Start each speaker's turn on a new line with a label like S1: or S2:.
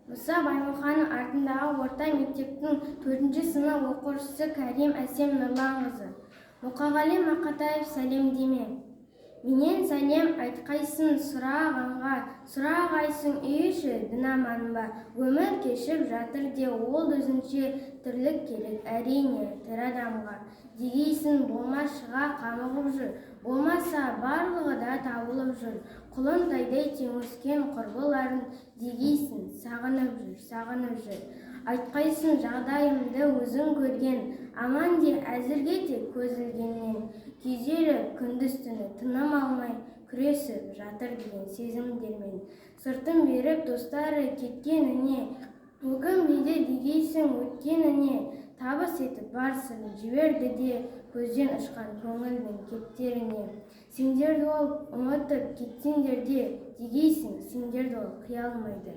S1: Мұса Баймұханның артындағы орта мектептің 4-ші сынып оқушысы Кәрим Әсем Нұрланқызы. Мұқағали Мақатаев сәлемдеме. Менен сәлем айтқайсын сұрағанға, сұрағайсың үй іші дінаман ба. Өмір кешіп жатыр де ол өзінше тірлік керек әрине тірі адамға. Дегейсін болмашыға қамығып жүр, болмаса барлығы да табылып жүр. Құлын тайдай теңескен құрбыларын дегейсін сағынып жүр. Айтқайсың жағдайымды өзің көрген, аман де әзірге тек көз ілгеннен. Күйзеліп күндіз-түні тыным алмай күресіп жатыр деген сезімдермен. Сыртын беріп достары кеткеніне, өкінбейді дегейсің өткеніне. Табыс етіп бар сырын жіберді де көзден ұшқан көңілдің кептеріне. Сендерді ол ұмытып кетсеңдер де дегейсің, сендерді ол қия алмайды.